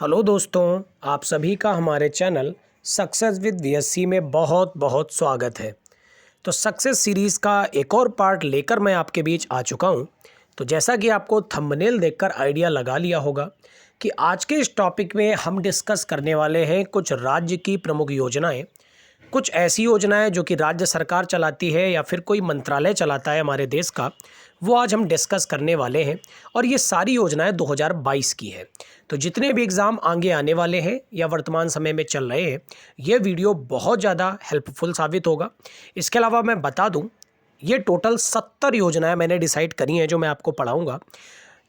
Hello दोस्तों, आप सभी का हमारे चैनल सक्सेस विद वीएससी में बहुत बहुत स्वागत है। तो सक्सेस सीरीज़ का एक और पार्ट लेकर मैं आपके बीच आ चुका हूं। तो जैसा कि आपको थंबनेल देखकर आइडिया लगा लिया होगा कि आज के इस टॉपिक में हम डिस्कस करने वाले हैं कुछ राज्य की प्रमुख योजनाएं, कुछ ऐसी योजनाएं जो कि राज्य सरकार चलाती है या फिर कोई मंत्रालय चलाता है हमारे देश का, वो आज हम डिस्कस करने वाले हैं। और ये सारी योजनाएं 2022 की है। तो जितने भी एग्ज़ाम आगे आने वाले हैं या वर्तमान समय में चल रहे हैं, ये वीडियो बहुत ज़्यादा हेल्पफुल साबित होगा। इसके अलावा मैं बता दूं, ये टोटल 70 योजनाएं मैंने डिसाइड करी हैं जो मैं आपको पढ़ाऊँगा,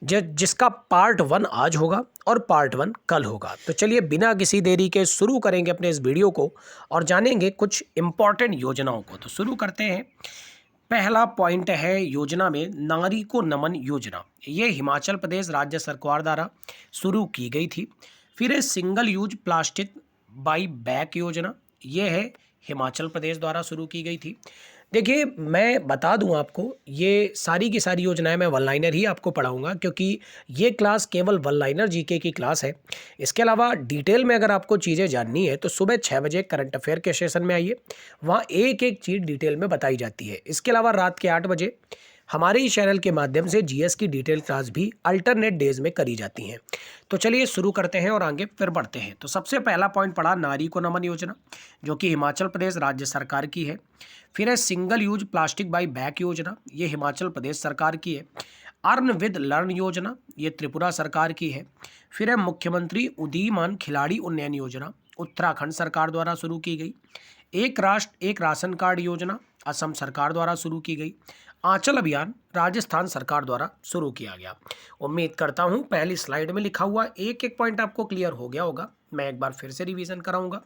जिसका पार्ट 1 आज होगा और पार्ट 1 कल होगा। तो चलिए बिना किसी देरी के शुरू करेंगे अपने इस वीडियो को और जानेंगे कुछ इम्पॉर्टेंट योजनाओं को। तो शुरू करते हैं। पहला पॉइंट है योजना में नारी को नमन योजना। ये हिमाचल प्रदेश राज्य सरकार द्वारा शुरू की गई थी। फिर है single use plastic buy back योजना। ये है हिमाचल प्रदेश द्वारा शुरू की गई थी। देखिए, मैं बता दूं आपको, ये सारी की सारी योजनाएं मैं वन लाइनर ही आपको पढ़ाऊंगा क्योंकि ये क्लास केवल वन लाइनर जीके की क्लास है। इसके अलावा डिटेल में अगर आपको चीज़ें जाननी है तो सुबह 6 बजे करंट अफेयर के सेशन में आइए, वहाँ एक एक चीज़ डिटेल में बताई जाती है। इसके अलावा रात के 8 बजे हमारे ही चैनल के माध्यम से जीएस की डिटेल क्लास भी अल्टरनेट डेज में करी जाती हैं। तो चलिए शुरू करते हैं और आगे फिर बढ़ते हैं। तो सबसे पहला पॉइंट पड़ा नारी को नमन योजना, जो कि हिमाचल प्रदेश राज्य सरकार की है। फिर है single use plastic buy back योजना, ये हिमाचल प्रदेश सरकार की है। अर्न विद लर्न योजना, ये त्रिपुरा सरकार की है। फिर है मुख्यमंत्री उदीयमान खिलाड़ी उन्नयन योजना, उत्तराखंड सरकार द्वारा शुरू की गई। एक राष्ट्र एक राशन कार्ड योजना, असम सरकार द्वारा शुरू की गई। आंचल अभियान राजस्थान सरकार द्वारा शुरू किया गया। उम्मीद करता हूं पहली स्लाइड में लिखा हुआ एक एक पॉइंट आपको क्लियर हो गया होगा। मैं एक बार फिर से रिवीजन कराऊंगा।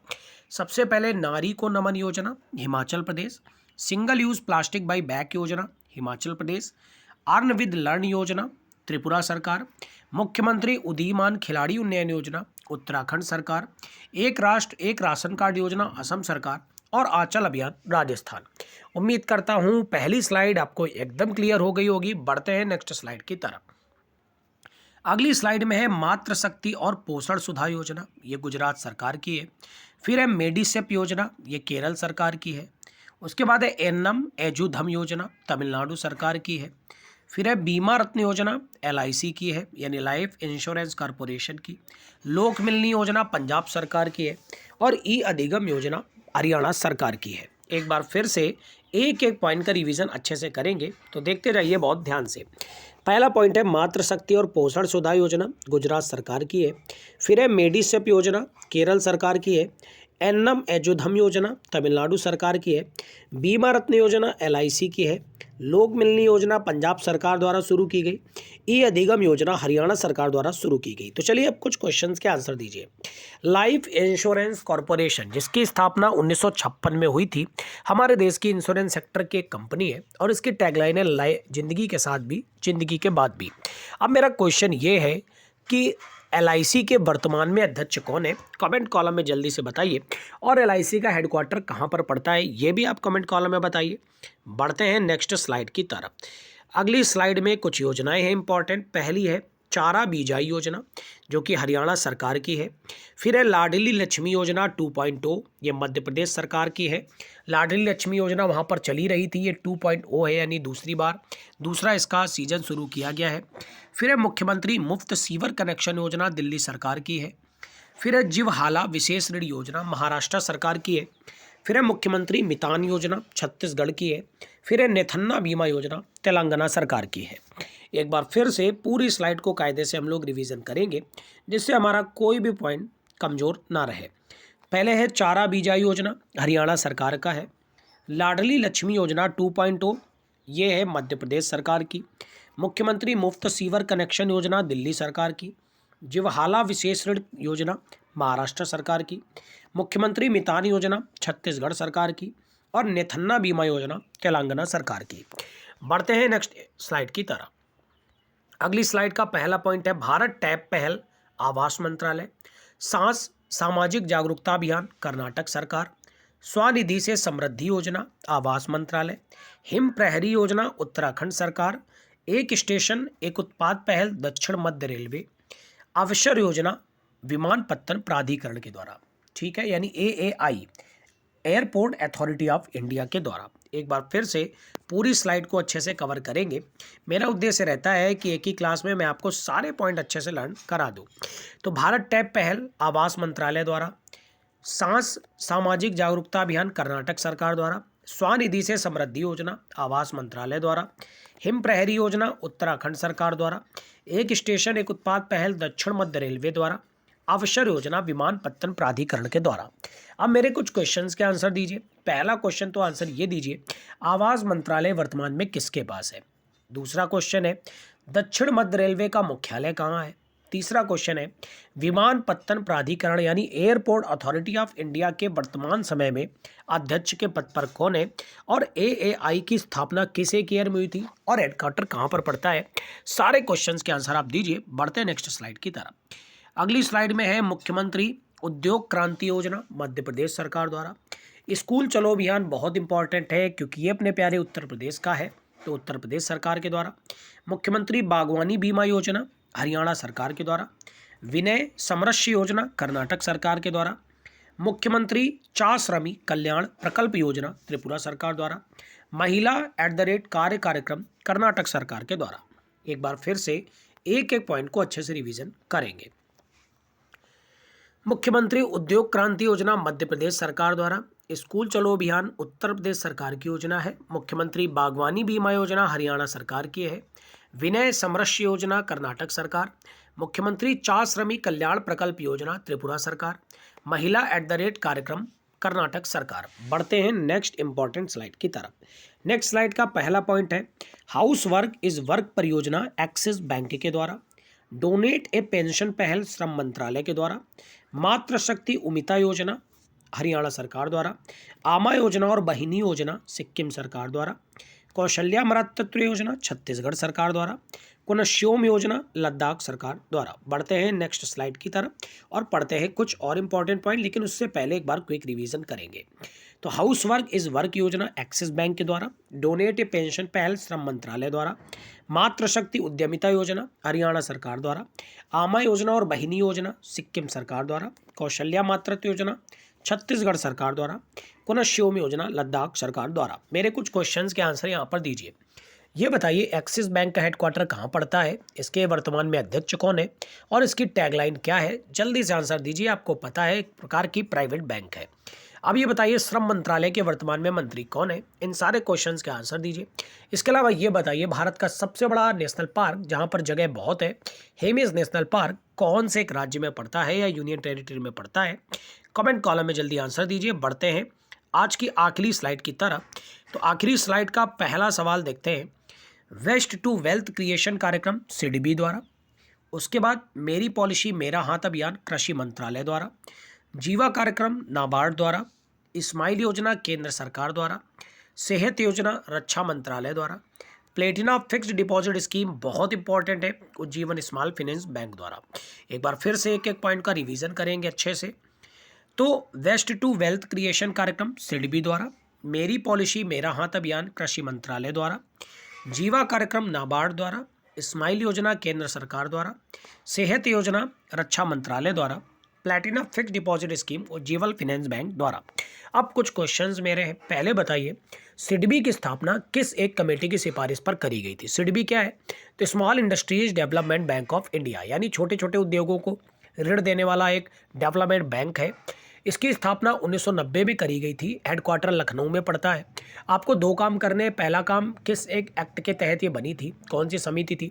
सबसे पहले नारी को नमन योजना Himachal Pradesh, single use plastic buy back योजना Himachal Pradesh, earn with learn योजना त्रिपुरा सरकार, मुख्यमंत्री उदीयमान खिलाड़ी उन्नयन योजना उत्तराखंड सरकार, एक राष्ट्र एक राशन कार्ड योजना असम सरकार और आंचल अभियान राजस्थान। उम्मीद करता हूं पहली स्लाइड आपको एकदम क्लियर हो गई होगी। बढ़ते हैं नेक्स्ट स्लाइड की तरफ। अगली स्लाइड में है मातृ शक्ति और पोषण सुधा योजना, ये गुजरात सरकार की है। फिर है मेडिसेप योजना, ये केरल सरकार की है। उसके बाद है एन्नम एजुधम योजना, तमिलनाडु सरकार की है। फिर है बीमा रत्न योजना, एलआईसी की है, यानी लाइफ इंश्योरेंस कॉरपोरेशन की। लोक मिलनी योजना पंजाब सरकार की है और ई अधिगम योजना हरियाणा सरकार की है। एक बार फिर से एक एक पॉइंट का रिवीजन अच्छे से करेंगे, तो देखते रहिए बहुत ध्यान से। पहला पॉइंट है मातृ शक्ति और पोषण सुधा योजना, गुजरात सरकार की है। फिर है मेडिसेप योजना, केरल सरकार की है। एन्नम एजुधम योजना तमिलनाडु सरकार की है। बीमा रत्न योजना एलआईसी की है। लोक मिलनी योजना पंजाब सरकार द्वारा शुरू की गई। ई अधिगम योजना हरियाणा सरकार द्वारा शुरू की गई। तो चलिए अब कुछ क्वेश्चंस के आंसर दीजिए। लाइफ इंश्योरेंस कॉरपोरेशन, जिसकी स्थापना 1956 में हुई थी, हमारे देश की इंश्योरेंस सेक्टर की एक कंपनी है और इसकी टैगलाइन है जिंदगी के साथ भी जिंदगी के बाद भी। अब मेरा क्वेश्चन ये है कि एलआईसी के वर्तमान में अध्यक्ष कौन है? कमेंट कॉलम में जल्दी से बताइए। और एलआईसी का हेडक्वार्टर कहाँ पर पड़ता है, ये भी आप कमेंट कॉलम में बताइए। बढ़ते हैं नेक्स्ट स्लाइड की तरफ। अगली स्लाइड में कुछ योजनाएं हैं इंपॉर्टेंट। पहली है चारा बीजाई योजना, जो कि हरियाणा सरकार की है। फिर है लाडली लक्ष्मी योजना 2.0, ये मध्य प्रदेश सरकार की है। लाडली लक्ष्मी योजना वहाँ पर चली रही थी, ये 2.0 है, यानी दूसरी बार दूसरा इसका सीजन शुरू किया गया है। फिर है मुख्यमंत्री मुफ्त सीवर कनेक्शन योजना, दिल्ली सरकार की है। फिर है जीवहाला विशेष ऋण योजना, महाराष्ट्र सरकार की है। फिर है मुख्यमंत्री मितान योजना, छत्तीसगढ़ की है। फिर है नेथन्ना बीमा योजना, तेलंगाना सरकार की है। एक बार फिर से पूरी स्लाइड को कायदे से हम लोग रिवीजन करेंगे, जिससे हमारा कोई भी पॉइंट कमज़ोर ना रहे। पहले है चारा बीजाई योजना, हरियाणा सरकार का है। लाडली लक्ष्मी योजना 2.0, ये है मध्य प्रदेश सरकार की। मुख्यमंत्री मुफ्त सीवर कनेक्शन योजना, दिल्ली सरकार की। जीवहाला विशेष ऋण योजना, महाराष्ट्र सरकार की। मुख्यमंत्री मितान योजना, छत्तीसगढ़ सरकार की। और नेथन्ना बीमा योजना, तेलंगाना सरकार की। बढ़ते हैं नेक्स्ट स्लाइड की तरफ। अगली स्लाइड का पहला पॉइंट है भारत टैब पहल, आवास मंत्रालय। सांस सामाजिक जागरूकता अभियान, कर्नाटक सरकार। स्वनिधि से समृद्धि योजना, आवास मंत्रालय। हिम प्रहरी योजना, उत्तराखंड सरकार। एक स्टेशन एक उत्पाद पहल, दक्षिण मध्य रेलवे। अवसर योजना, विमानपत्तन प्राधिकरण के द्वारा, ठीक है, यानी AAI, airport authority of India के द्वारा। एक बार फिर से पूरी स्लाइड को अच्छे से कवर करेंगे। मेरा उद्देश्य रहता है कि एक ही क्लास में मैं आपको सारे पॉइंट अच्छे से लर्न करा दूं। तो भारत टैब पहल आवास मंत्रालय द्वारा, सांस सामाजिक जागरूकता अभियान कर्नाटक सरकार द्वारा, स्वनिधि से समृद्धि योजना आवास मंत्रालय द्वारा, हिम प्रहरी योजना उत्तराखंड सरकार द्वारा, एक स्टेशन एक उत्पाद पहल दक्षिण मध्य रेलवे द्वारा, अवसर योजना विमानपत्तन प्राधिकरण के द्वारा। अब मेरे कुछ क्वेश्चंस के आंसर दीजिए। पहला क्वेश्चन तो आंसर ये दीजिए, आवास मंत्रालय वर्तमान में किसके पास है। दूसरा क्वेश्चन है, दक्षिण मध्य रेलवे का मुख्यालय कहाँ है। तीसरा क्वेश्चन है, विमानपत्तन प्राधिकरण यानी एयरपोर्ट अथॉरिटी ऑफ इंडिया के वर्तमान समय में अध्यक्ष के पद पर कौन है, और AAI की स्थापना किस एक ईयर में हुई थी, और हेडक्वार्टर कहाँ पर पड़ता है। सारे क्वेश्चंस के आंसर आप दीजिए। बढ़ते हैं नेक्स्ट स्लाइड की तरफ। अगली स्लाइड में है मुख्यमंत्री उद्योग क्रांति योजना मध्य प्रदेश सरकार द्वारा। स्कूल चलो अभियान बहुत इंपॉर्टेंट है क्योंकि ये अपने प्यारे उत्तर प्रदेश का है, तो उत्तर प्रदेश सरकार के द्वारा। मुख्यमंत्री बागवानी बीमा योजना हरियाणा सरकार के द्वारा। विनय समरस्य योजना कर्नाटक सरकार के द्वारा। मुख्यमंत्री चा श्रमिक कल्याण प्रकल्प योजना त्रिपुरा सरकार द्वारा। महिला @ कार्यक्रम कर्नाटक सरकार के द्वारा। एक बार फिर से एक एक पॉइंट को अच्छे से रिवीजन करेंगे। मुख्यमंत्री उद्योग क्रांति योजना मध्य प्रदेश सरकार द्वारा। स्कूल चलो अभियान उत्तर प्रदेश सरकार की योजना है। मुख्यमंत्री बागवानी बीमा योजना हरियाणा सरकार की है। विनय समरस्य योजना कर्नाटक सरकार। मुख्यमंत्री चा श्रमिक कल्याण प्रकल्प योजना त्रिपुरा सरकार। महिला @ कार्यक्रम कर्नाटक सरकार। बढ़ते हैं नेक्स्ट इंपॉर्टेंट स्लाइड की तरफ। नेक्स्ट स्लाइड का पहला पॉइंट है, हाउस वर्क इज वर्क परियोजना एक्सिस बैंक के द्वारा। डोनेट ए पेंशन पहल श्रम मंत्रालय के द्वारा। मातृशक्ति उमिता योजना हरियाणा सरकार द्वारा। आमा योजना और बहिनी योजना सिक्किम सरकार द्वारा। कौशल्या मातृत्व योजना छत्तीसगढ़ सरकार द्वारा। कुनश्योम योजना लद्दाख सरकार द्वारा। बढ़ते हैं नेक्स्ट स्लाइड की तरफ और पढ़ते हैं कुछ और इंपॉर्टेंट पॉइंट, लेकिन उससे पहले एक बार क्विक रिवीजन करेंगे। तो हाउस वर्क इज वर्क योजना एक्सिस बैंक के द्वारा। डोनेट ए पेंशन पहल श्रम मंत्रालय द्वारा। मातृशक्ति उद्यमिता योजना हरियाणा सरकार द्वारा। आमा योजना और बहिनी योजना सिक्किम सरकार द्वारा। कौशल्या मातृत्व योजना छत्तीसगढ़ सरकार द्वारा। कुनश्योम योजना लद्दाख सरकार द्वारा। मेरे कुछ क्वेश्चंस के आंसर यहाँ पर दीजिए। ये बताइए, एक्सिस बैंक का हेडक्वार्टर कहाँ पड़ता है, इसके वर्तमान में अध्यक्ष कौन है, और इसकी टैगलाइन क्या है। जल्दी से आंसर दीजिए, आपको पता है एक प्रकार की प्राइवेट बैंक है। अब ये बताइए, श्रम मंत्रालय के वर्तमान में मंत्री कौन है। इन सारे क्वेश्चंस के आंसर दीजिए। इसके अलावा ये बताइए, भारत का सबसे बड़ा नेशनल पार्क जहाँ पर जगह बहुत है, हेमिस नेशनल पार्क, कौन से एक राज्य में पड़ता है या यूनियन टेरिटरी में पड़ता है। कमेंट कॉलम में जल्दी आंसर दीजिए। बढ़ते हैं आज की आखिरी स्लाइड की तरफ। तो आखिरी स्लाइड का पहला सवाल देखते हैं, वेस्ट टू वेल्थ क्रिएशन कार्यक्रम CDB द्वारा। उसके बाद मेरी पॉलिसी मेरा हाथ अभियान कृषि मंत्रालय द्वारा। जीवा कार्यक्रम नाबार्ड द्वारा। स्माइल योजना केंद्र सरकार द्वारा। सेहत योजना रक्षा मंत्रालय द्वारा। प्लेटिना फिक्स्ड डिपॉजिट स्कीम बहुत इंपॉर्टेंट है, उज्जीवन स्मॉल फाइनेंस बैंक द्वारा। एक बार फिर से एक एक पॉइंट का रिवीजन करेंगे अच्छे से। तो वेस्ट टू वेल्थ क्रिएशन कार्यक्रम CDB द्वारा। मेरी पॉलिसी मेरा हाथ अभियान कृषि मंत्रालय द्वारा। जीवा कार्यक्रम नाबार्ड द्वारा। स्माइल योजना केंद्र सरकार द्वारा। सेहत योजना रक्षा मंत्रालय द्वारा। Platina fixed deposit scheme Ujjivan finance bank द्वारा। अब कुछ क्वेश्चंस मेरे हैं। पहले बताइए, CDB की स्थापना किस एक कमेटी की सिफारिश पर करी गई थी। CDB क्या है, तो small industries development bank of India, यानी छोटे छोटे उद्योगों को ऋण देने वाला एक डेवलपमेंट बैंक है। इसकी स्थापना 1990 में करी गई थी। हेडक्वार्टर लखनऊ में पड़ता है। आपको दो काम करने, पहला काम किस एक एक्ट के तहत ये बनी थी, कौन सी समिति थी,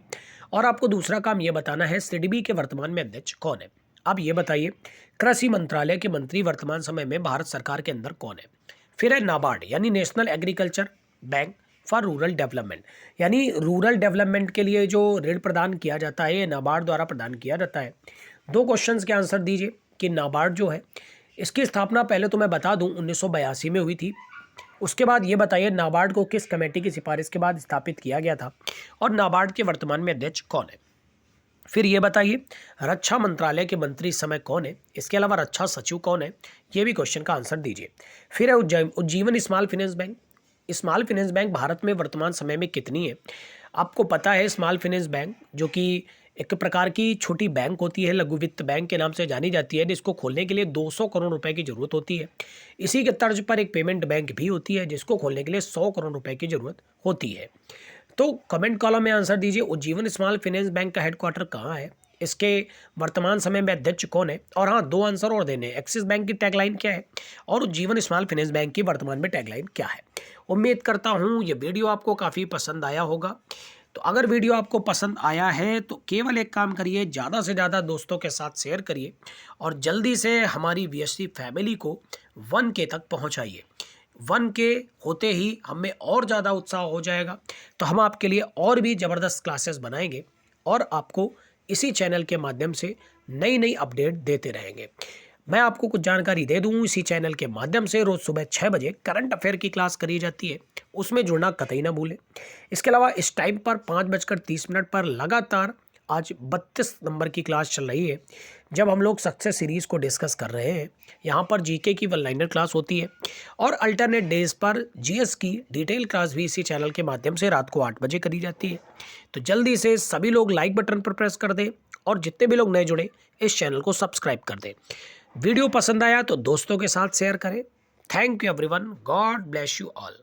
और आपको दूसरा काम ये बताना है CDB के वर्तमान में अध्यक्ष कौन है। अब ये बताइए, कृषि मंत्रालय के मंत्री वर्तमान समय में भारत सरकार के अंदर कौन है। फिर है नाबार्ड, यानी national agriculture bank for rural development, यानी रूरल डेवलपमेंट के लिए जो ऋण प्रदान किया जाता है ये नाबार्ड द्वारा प्रदान किया जाता है। दो क्वेश्चंस के आंसर दीजिए कि नाबार्ड जो है इसकी स्थापना पहले तो मैं बता दूं 1982 में हुई थी। उसके बाद ये बताइए, नाबार्ड को किस कमेटी की सिफारिश के बाद स्थापित किया गया था, और नाबार्ड के वर्तमान में अध्यक्ष कौन है। फिर ये बताइए, रक्षा मंत्रालय के मंत्री इस समय कौन है। इसके अलावा रक्षा सचिव कौन है, ये भी क्वेश्चन का आंसर दीजिए। फिर है Ujjivan small finance bank. Small finance bank Bharat में वर्तमान समय में कितनी है। आपको पता है स्मॉल फाइनेंस बैंक जो कि एक प्रकार की छोटी बैंक होती है, लघु वित्त बैंक के नाम से जानी जाती है, जिसको खोलने के लिए 200 करोड़ रुपए की जरूरत होती है। इसी के तर्ज पर एक पेमेंट बैंक भी होती है, जिसको खोलने के लिए 100 करोड़ रुपए की जरूरत होती है। तो कमेंट कॉलम में आंसर दीजिए, उज्जीवन स्मॉल फाइनेंस बैंक का हेडक्वार्टर कहाँ है, इसके वर्तमान समय में अध्यक्ष कौन है, और हाँ 2 आंसर और देने, एक्सिस बैंक की टैगलाइन क्या है और उज्जीवन स्मॉल फाइनेंस बैंक की वर्तमान में टैगलाइन क्या है। उम्मीद करता हूँ ये वीडियो आपको काफ़ी पसंद आया होगा। तो अगर वीडियो आपको पसंद आया है तो केवल एक काम करिए, ज़्यादा से ज़्यादा दोस्तों के साथ शेयर करिए और जल्दी से हमारी VSC फैमिली को 1K तक पहुँचाइए। 1K होते ही हमें और ज़्यादा उत्साह हो जाएगा, तो हम आपके लिए और भी ज़बरदस्त क्लासेस बनाएंगे और आपको इसी चैनल के माध्यम से नई नई अपडेट देते रहेंगे। मैं आपको कुछ जानकारी दे दूं, इसी चैनल के माध्यम से रोज़ सुबह 6 बजे करंट अफेयर की क्लास करी जाती है, उसमें जुड़ना कतई ना भूलें। इसके अलावा इस टाइम पर 5:30 पर लगातार आज 32 नंबर की क्लास चल रही है, जब हम लोग सक्सेस सीरीज़ को डिस्कस कर रहे हैं। यहाँ पर GK की 1 लाइनर क्लास होती है और अल्टरनेट डेज पर GS की डिटेल क्लास भी इसी चैनल के माध्यम से रात को 8 बजे करी जाती है। तो जल्दी से सभी लोग लाइक बटन पर प्रेस कर दें और जितने भी लोग नए जुड़े इस चैनल को सब्सक्राइब कर दें। वीडियो पसंद आया तो दोस्तों के साथ शेयर करें। Thank you everyone, God bless you all.